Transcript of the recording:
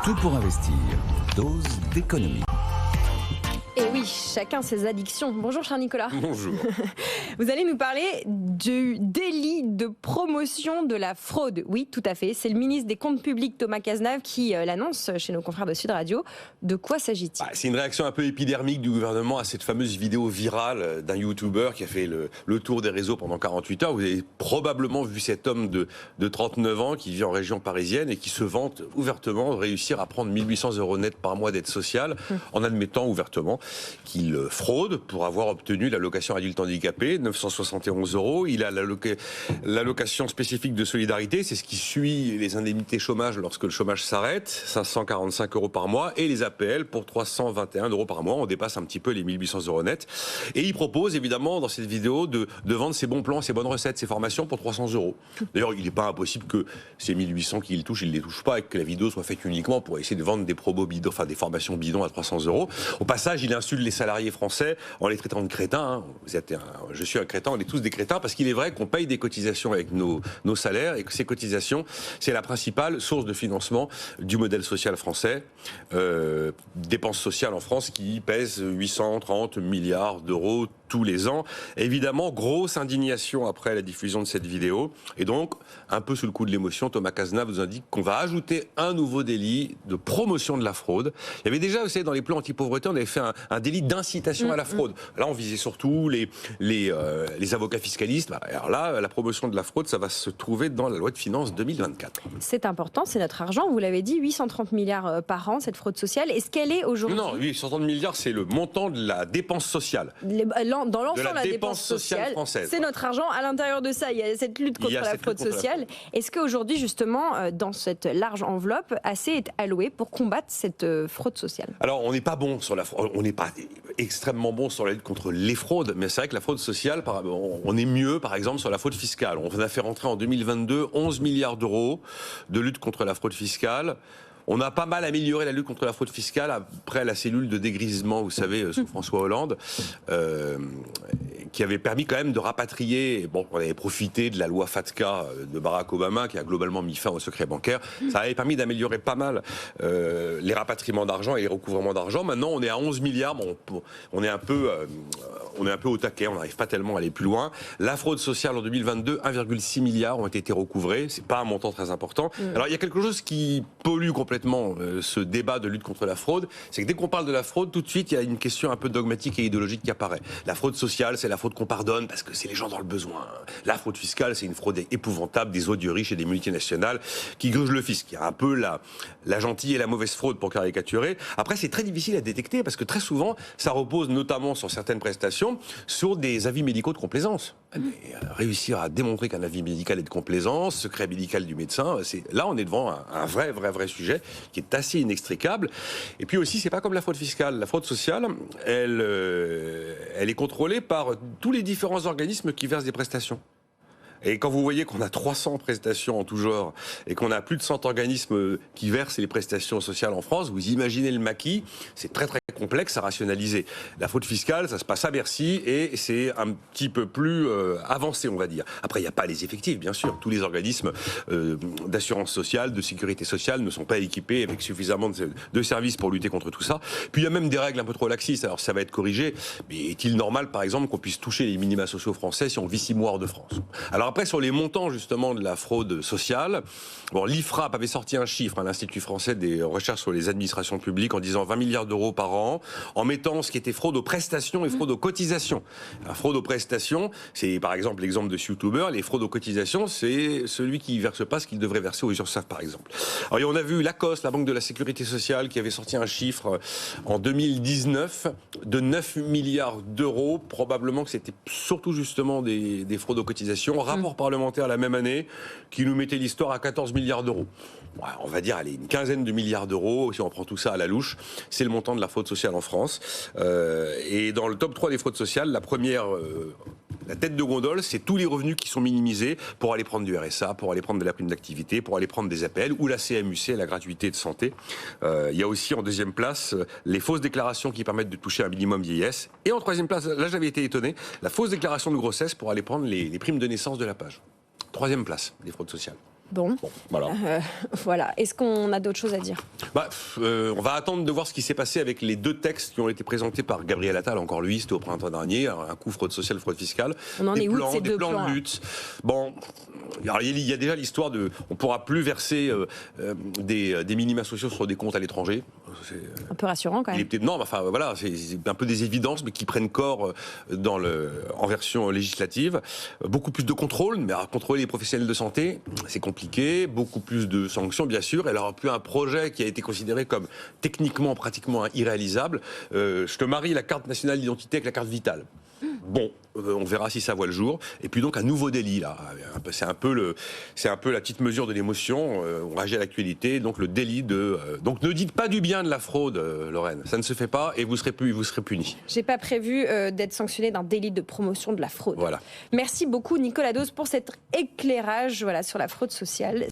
Tout pour investir. Dose d'économie. Et oui, chacun ses addictions. Bonjour cher Nicolas. Bonjour. Vous allez nous parler du délit de promotion de la fraude. Oui, tout à fait. C'est le ministre des Comptes publics Thomas Cazenave qui l'annonce chez nos confrères de Sud Radio. De quoi s'agit-il ? C'est une réaction un peu épidermique du gouvernement à cette fameuse vidéo virale d'un YouTuber qui a fait le tour des réseaux pendant 48 heures. Vous avez probablement vu cet homme de 39 ans qui vit en région parisienne et qui se vante ouvertement de réussir à prendre 1 800 € net par mois d'aide sociale en admettant ouvertement qu'il fraude pour avoir obtenu l'allocation adulte handicapé, 971 €. Il a l'allocation spécifique de solidarité, c'est ce qui suit les indemnités chômage lorsque le chômage s'arrête, 545 € par mois, et les APL pour 321 € par mois. On dépasse un petit peu les 1 800 € net. Et il propose évidemment dans cette vidéo de vendre ses bons plans, ses bonnes recettes, ses formations pour 300 €. D'ailleurs, il n'est pas impossible que ces 1 800 qu'il touche, il ne les touche pas et que la vidéo soit faite uniquement pour essayer de vendre des promos bidons, enfin des formations bidons à 300 €. Au passage, il insulte les salariés français en les traitant de crétins. Je suis un crétin, on est tous des crétins, parce qu'il est vrai qu'on paye des cotisations avec nos salaires et que ces cotisations, c'est la principale source de financement du modèle social français. Dépenses sociales en France qui pèsent 830 milliards d'euros tous les ans. Évidemment, grosse indignation après la diffusion de cette vidéo. Et donc, un peu sous le coup de l'émotion, Thomas Cazenave nous indique qu'on va ajouter un nouveau délit de promotion de la fraude. Il y avait déjà, vous savez, dans les plans anti-pauvreté, on avait fait un délit d'incitation à la fraude. Là, on visait surtout les avocats fiscalistes. Alors là, la promotion de la fraude, ça va se trouver dans la loi de finances 2024. C'est important, c'est notre argent. Vous l'avez dit, 830 milliards par an, cette fraude sociale. Est-ce qu'elle est aujourd'hui... Non, 830 milliards, c'est le montant de la dépense sociale. Dans l'ensemble de de la dépense sociale française. C'est notre argent. À l'intérieur de ça, il y a cette lutte contre la fraude sociale. Est-ce qu'aujourd'hui, justement, dans cette large enveloppe, assez est alloué pour combattre cette fraude sociale ? Alors, on n'est pas bon sur la fraude. On n'est pas extrêmement bon sur la lutte contre les fraudes, mais c'est vrai que la fraude sociale, on est mieux, par exemple, sur la fraude fiscale. On a fait rentrer en 2022 11 milliards d'euros de lutte contre la fraude fiscale. On a pas mal amélioré la lutte contre la fraude fiscale après la cellule de dégrisement, vous savez, sous François Hollande, qui avait permis quand même de rapatrier. Bon, on avait profité de la loi FATCA de Barack Obama, qui a globalement mis fin au secret bancaire. Ça avait permis d'améliorer pas mal les rapatriements d'argent et les recouvrements d'argent. Maintenant, on est à 11 milliards. Bon, on est un peu au taquet. On n'arrive pas tellement à aller plus loin. La fraude sociale en 2022, 1,6 milliard ont été recouvrés. C'est pas un montant très important. Alors, il y a quelque chose qui pollue complètement ce débat de lutte contre la fraude, c'est que dès qu'on parle de la fraude, tout de suite, il y a une question un peu dogmatique et idéologique qui apparaît. La fraude sociale, c'est la fraude qu'on pardonne parce que c'est les gens dans le besoin. La fraude fiscale, c'est une fraude épouvantable des odieux riches et des multinationales qui grugent le fisc. Il y a un peu la gentille et la mauvaise fraude pour caricaturer. Après, c'est très difficile à détecter parce que très souvent, ça repose notamment sur certaines prestations, sur des avis médicaux de complaisance. Mais réussir à démontrer qu'un avis médical est de complaisance, secret médical du médecin, là, on est devant un vrai sujet qui est assez inextricable. Et puis aussi, c'est pas comme la fraude fiscale. La fraude sociale, elle est contrôlée par tous les différents organismes qui versent des prestations. Et quand vous voyez qu'on a 300 prestations en tout genre et qu'on a plus de 100 organismes qui versent les prestations sociales en France, vous imaginez le maquis, c'est très complexe à rationaliser. La fraude fiscale, ça se passe à Bercy et c'est un petit peu plus avancé, on va dire. Après, il n'y a pas les effectifs, bien sûr. Tous les organismes d'assurance sociale, de sécurité sociale ne sont pas équipés avec suffisamment de services pour lutter contre tout ça. Puis il y a même des règles un peu trop laxistes. Alors ça va être corrigé. Mais est-il normal, par exemple, qu'on puisse toucher les minima sociaux français si on vit 6 mois hors de France ? Alors après, sur les montants, justement, de la fraude sociale, bon, l'IFRAP avait sorti un chiffre, l'Institut français des recherches sur les administrations publiques, en disant 20 milliards d'euros par an, en mettant ce qui était fraude aux prestations et fraude aux cotisations. La fraude aux prestations, c'est par exemple l'exemple de ce YouTuber. Les fraudes aux cotisations, c'est celui qui ne verse pas ce qu'il devrait verser aux URSSAF, par exemple. Alors, on a vu Lacoste, la Banque de la Sécurité sociale, qui avait sorti un chiffre en 2019 de 9 milliards d'euros. Probablement que c'était surtout justement des fraudes aux cotisations. Rapport parlementaire la même année qui nous mettait l'histoire à 14 milliards d'euros. Ouais, on va dire, allez, une quinzaine de milliards d'euros, si on prend tout ça à la louche, c'est le montant de la fraude sociale en France. Et dans le top 3 des fraudes sociales, la première, la tête de gondole, c'est tous les revenus qui sont minimisés pour aller prendre du RSA, pour aller prendre de la prime d'activité, pour aller prendre des APL ou la CMU-C, la gratuité de santé. Il y a aussi en deuxième place les fausses déclarations qui permettent de toucher un minimum vieillesse. Et en troisième place, là j'avais été étonné, la fausse déclaration de grossesse pour aller prendre les primes de naissance de la page. Troisième place des fraudes sociales. Bon, Voilà. voilà. Est-ce qu'on a d'autres choses à dire? On va attendre de voir ce qui s'est passé avec les 2 textes qui ont été présentés par Gabriel Attal, encore lui, c'était au printemps dernier, un coup fraude sociale, fraude fiscale. On en est où de ces des deux plans plans, de lutte. Bon, alors, il y a déjà l'histoire de, on pourra plus verser des minima sociaux sur des comptes à l'étranger. C'est un peu rassurant quand même. Non, enfin voilà, c'est un peu des évidences, mais qui prennent corps en version législative. Beaucoup plus de contrôle, mais à contrôler les professionnels de santé, c'est compliqué. Beaucoup plus de sanctions, bien sûr. Elle aura plus un projet qui a été considéré comme techniquement, pratiquement irréalisable. Je te marie la carte nationale d'identité avec la carte vitale. Bon, on verra si ça voit le jour. Et puis donc un nouveau délit là. C'est un peu la petite mesure de l'émotion. On réagit à l'actualité. Donc le délit de. Donc ne dites pas du bien de la fraude, Lorraine. Ça ne se fait pas et vous serez punis. J'ai pas prévu d'être sanctionné d'un délit de promotion de la fraude. Voilà. Merci beaucoup Nicolas Dose pour cet éclairage sur la fraude sociale.